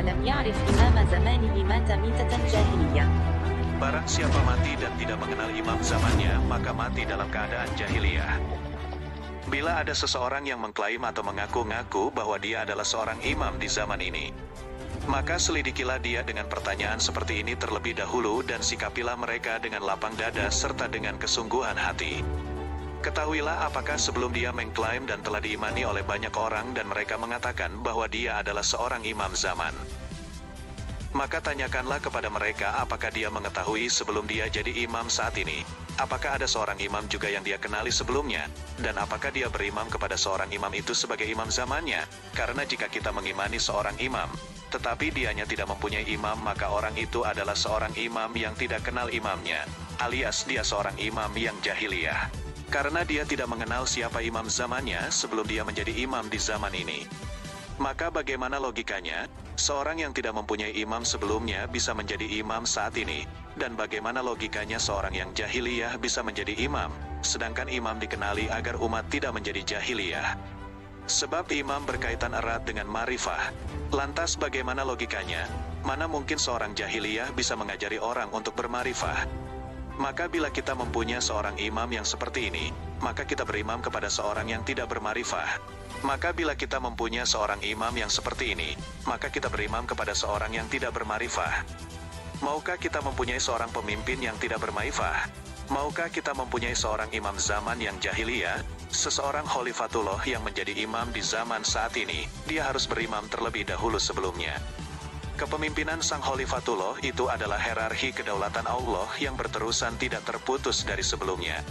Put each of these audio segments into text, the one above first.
ولم يعرف إمام زمانه مات ميتة جاهلية. Barang siapa mati dan tidak mengenal imam zamannya, maka mati dalam keadaan jahiliyah. Bila ada seseorang yang mengklaim atau mengaku-ngaku bahwa dia adalah seorang imam di zaman ini, maka selidikilah dia dengan pertanyaan seperti ini terlebih dahulu dan sikapilah mereka dengan lapang dada serta dengan kesungguhan hati. Ketahuilah apakah sebelum dia mengklaim dan telah diimani oleh banyak orang dan mereka mengatakan bahwa dia adalah seorang imam zaman. Maka tanyakanlah kepada mereka apakah dia mengetahui sebelum dia jadi imam saat ini, apakah ada seorang imam juga yang dia kenali sebelumnya, dan apakah dia berimam kepada seorang imam itu sebagai imam zamannya, karena jika kita mengimani seorang imam, tetapi dianya tidak mempunyai imam maka orang itu adalah seorang imam yang tidak kenal imamnya, alias dia seorang imam yang jahiliyah. Karena dia tidak mengenal siapa imam zamannya sebelum dia menjadi imam di zaman ini. Maka bagaimana logikanya, seorang yang tidak mempunyai imam sebelumnya bisa menjadi imam saat ini, dan bagaimana logikanya seorang yang jahiliyah bisa menjadi imam, sedangkan imam dikenali agar umat tidak menjadi jahiliyah. Sebab imam berkaitan erat dengan ma'rifah. Lantas bagaimana logikanya? Mana mungkin seorang jahiliyah bisa mengajari orang untuk berma'rifah? Maka bila kita mempunyai seorang imam yang seperti ini, maka kita berimam kepada seorang yang tidak berma'rifah. Maka bila kita mempunyai seorang imam yang seperti ini, maka kita berimam kepada seorang yang tidak berma'rifah. Maukah kita mempunyai seorang pemimpin yang tidak berma'rifah? Maukah kita mempunyai seorang imam zaman yang jahiliyah? Seseorang khalifatullah yang menjadi imam di zaman saat ini, dia harus berimam terlebih dahulu sebelumnya. Kepemimpinan sang khalifatullah itu adalah hierarki kedaulatan Allah yang berterusan tidak terputus dari sebelumnya.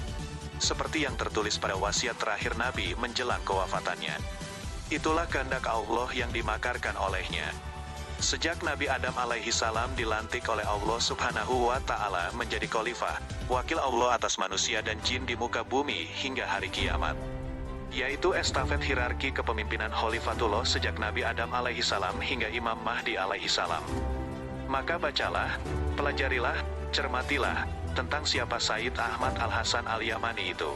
Seperti yang tertulis pada wasiat terakhir Nabi menjelang kewafatannya. Itulah kehendak Allah yang dimakarkan olehnya. Sejak Nabi Adam alaihi salam dilantik oleh Allah subhanahu wa ta'ala menjadi khalifah, wakil Allah atas manusia dan jin di muka bumi hingga hari kiamat. Yaitu estafet hierarki kepemimpinan khalifatullah sejak Nabi Adam alaihi salam hingga Imam Mahdi alaihi salam. Maka bacalah, pelajarilah, cermatilah, tentang siapa Sayyid Ahmad Al-Hasan Al-Yamani itu.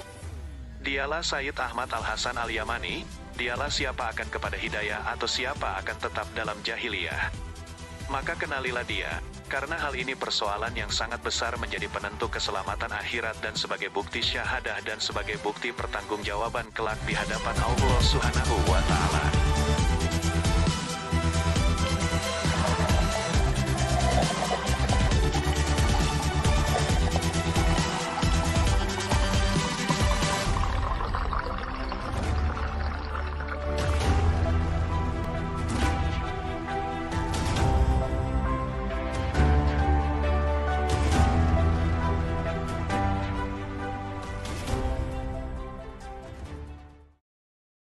Dialah Sayyid Ahmad Al-Hasan Al-Yamani, dialah siapa akan kepada hidayah atau siapa akan tetap dalam jahiliyah. Maka kenalilah dia, karena hal ini persoalan yang sangat besar menjadi penentu keselamatan akhirat dan sebagai bukti syahadah dan sebagai bukti pertanggungjawaban kelak di hadapan Allah Subhanahu wa Ta'ala.